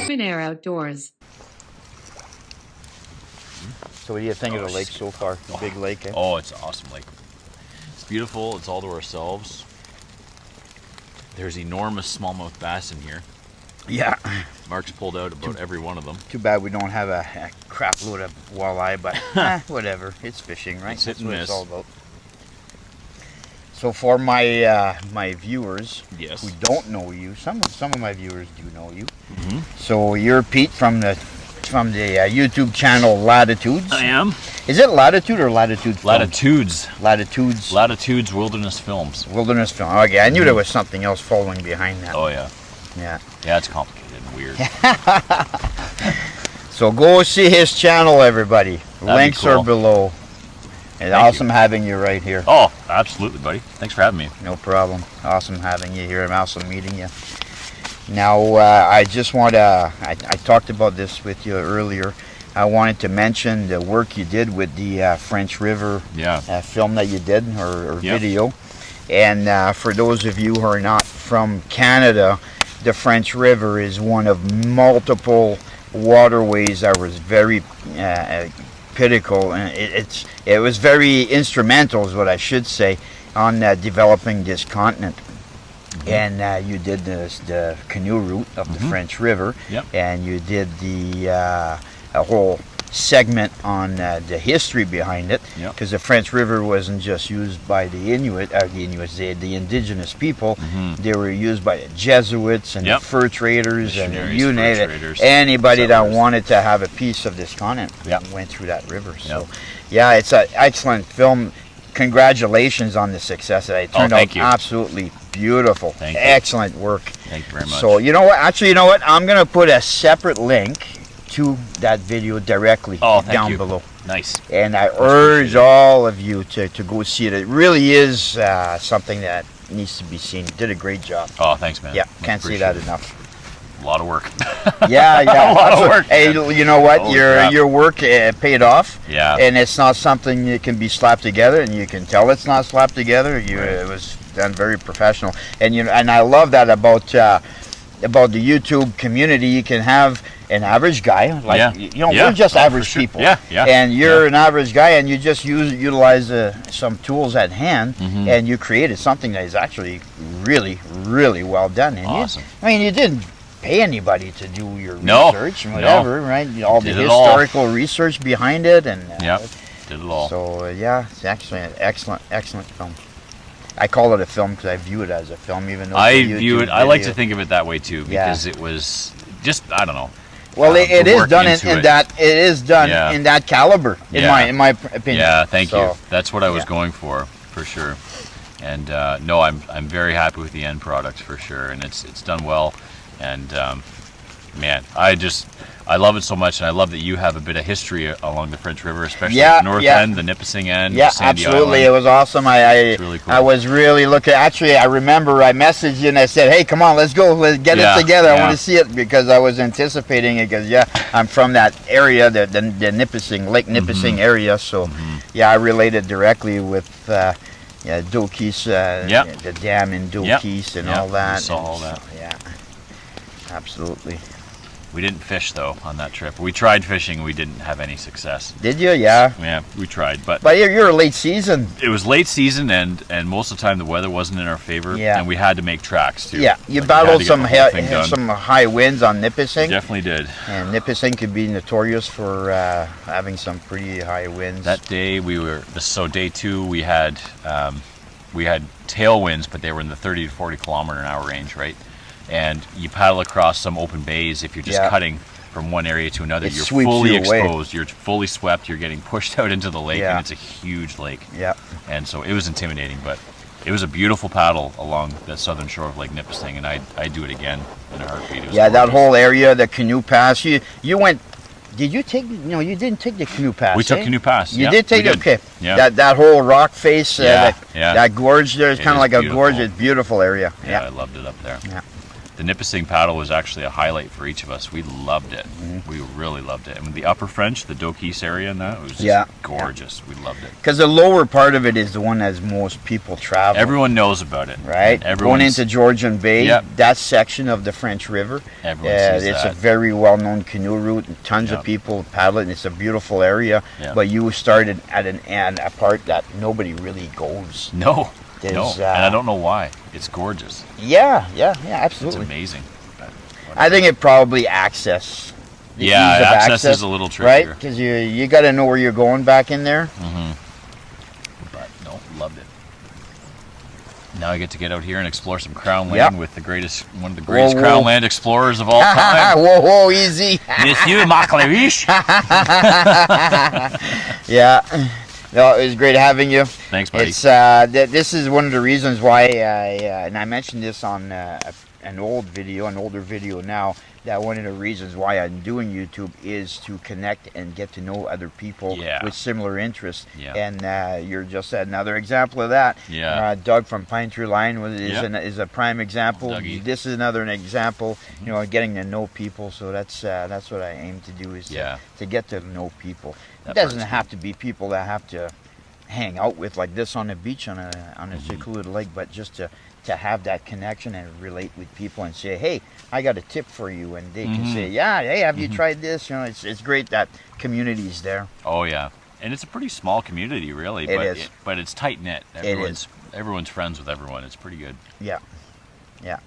Open air outdoors. So what do you think of the lake so far? The big lake, eh? Oh, it's an awesome lake. It's beautiful. It's all to ourselves. There's enormous smallmouth bass in here. Yeah. Mark's pulled out about every one of them. Too bad we don't have a crap load of walleye, but whatever. It's fishing, right? It's hit and That's what miss. it's all about. So for my my viewers Yes. who don't know you, some of my viewers do know you. Mm-hmm. So you're Pete from the YouTube channel Latitudes. I am. Is it Latitude or Latitude Films? Latitudes. Latitudes. Latitudes Wilderness Films. Wilderness Film. Okay, I knew there was something else following behind that. Oh, yeah. Yeah. Yeah, it's complicated and weird. So go see his channel, everybody. Links cool. are below. It's Thank awesome you. having you right here. Oh, absolutely, buddy. Thanks for having me. No problem. Awesome having you here. I'm awesome meeting you. Now, I just want to, I talked about this with you earlier. I wanted to mention the work you did with the French River film that you did, or video. And for those of you who are not from Canada, the French River is one of multiple waterways that was very critical, and it was very instrumental, is what I should say, on developing this continent. And you did the canoe route of the French River, and you did the a whole segment on the history behind it, because the French River wasn't just used by the the indigenous people. They were used by the Jesuits and the fur traders and you name it. Anybody that wanted to have a piece of this continent went through that river. So, yeah, it's an excellent film. Congratulations on the success. It turned out absolutely beautiful. Excellent work. Thank you very much. So, you know what? Actually, you know what? I'm going to put a separate link to that video directly down below. Nice. And I urge all of you to go see it. It really is something that needs to be seen. You did a great job. Oh, thanks, man. Yeah, can't say that enough. A lot of work. Yeah. A lot of work. Hey, you know what? Your work paid off. Yeah. And it's not something that can be slapped together, and you can tell it's not slapped together. It was done very professional. And and I love that about the YouTube community. You can have an average guy, like we're just average people. Yeah. And you're an average guy, and you just utilize some tools at hand, and you created something that is actually really, really well done. And awesome. you didn't pay anybody to do your research and whatever, right? All the historical research behind it, and did it all. So it's actually an excellent film. I call it a film because I view it as a film, even though I view it. I like to think of it that way too, because it was just, I don't know. Well, it is done in that. It is done in that caliber, in my opinion. Yeah, thank you. That's what I was going for sure. And no, I'm very happy with the end product for sure, and it's done well. And man, I love it so much, and I love that you have a bit of history along the French River, especially the north end, the Nipissing end, Yeah, Sandy absolutely. Island. It was awesome. It's really cool. I was really looking. Actually, I remember I messaged you and I said, "Hey, come on, let's go. Let's get it together. I want to see it," because I was anticipating it. Because I'm from that area, the Nipissing, Lake Nipissing area. So I related directly with Dokis, the dam in Dokis and all that. We saw all that. So, absolutely. We didn't fish though on that trip. We tried fishing. We didn't have any success. Did you? Yeah. Yeah, we tried, but you're a late season. It was late season, and most of the time the weather wasn't in our favor. Yeah. And we had to make tracks too. Yeah, you battled some high winds on Nipissing. Definitely did. And Nipissing could be notorious for having some pretty high winds. That day day 2 we had tailwinds, but they were in the 30 to 40 kilometer an hour range, right? And you paddle across some open bays. If you're just cutting from one area to another, you're fully exposed. You're fully swept. You're getting pushed out into the lake, and it's a huge lake. Yeah. And so it was intimidating, but it was a beautiful paddle along the southern shore of Lake Nipissing, and I'd do it again in a heartbeat. That whole area, the canoe pass. You went. Did you take? No, you didn't take the canoe pass. We took canoe pass. You did take it. Okay. Yeah. That whole rock face. That gorge there is kind of like a gorge. It's a beautiful area. Yeah, I loved it up there. Yeah. the Nipissing paddle was actually a highlight for each of us. We loved it. We really loved it. And the Upper French, the Dokis area and that, was just gorgeous. We loved it. Because the lower part of it is the one that most people travel. Everyone knows about it. Right? Going into Georgian Bay, that section of the French River, it's a very well-known canoe route. And tons of people paddle it, and it's a beautiful area. But you started at a part that nobody really goes. No. And I don't know why. It's gorgeous. Yeah, absolutely. It's amazing. I think it probably access. Access is a little trickier. Right? Because you got to know where you're going back in there. But no, loved it. Now I get to get out here and explore some Crown Land with one of the greatest Crown Land explorers of all time. Whoa, easy. Monsieur Macleriche. Yeah. No, it was great having you. Thanks, buddy. It's this is one of the reasons why and I mentioned this on an older video now, that one of the reasons why I'm doing YouTube is to connect and get to know other people with similar interests. And you're just another example of that. Doug from Pine Tree Line is a prime example. Dougie. This is another example, getting to know people. So that's what I aim to do, is to get to know people. It doesn't have to be people that have to hang out with like this on the beach on a secluded lake, but just to have that connection and relate with people and say, hey, I got a tip for you, and they can say, hey, have you tried this? It's great that community is there. Oh yeah, and it's a pretty small community, really. But it's tight knit. Everyone's friends with everyone. It's pretty good. Yeah,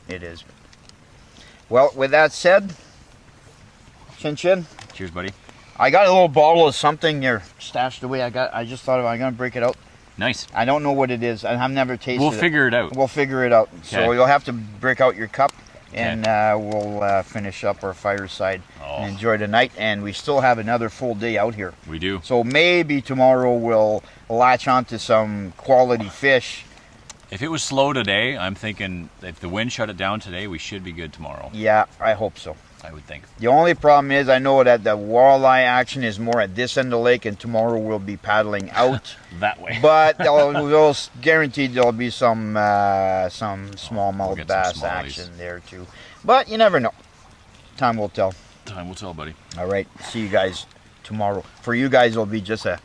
it is. Well, with that said, chin chin. Cheers, buddy. I got a little bottle of something here stashed away. I just thought I'm gonna break it out. Nice. I don't know what it is. I've never tasted it. We'll figure it out. We'll figure it out. So you'll have to break out your cup, and we'll finish up our fireside and enjoy the night. And we still have another full day out here. We do. So maybe tomorrow we'll latch onto some quality fish. If it was slow today, I'm thinking if the wind shut it down today, we should be good tomorrow. Yeah, I hope so. I would think. The only problem is I know that the walleye action is more at this end of the lake, and tomorrow we'll be paddling out that way. But we'll guaranteed there'll be some smallmouth bass action there too. But you never know. Time will tell. Time will tell, buddy. All right. See you guys tomorrow. For you guys, it'll be just a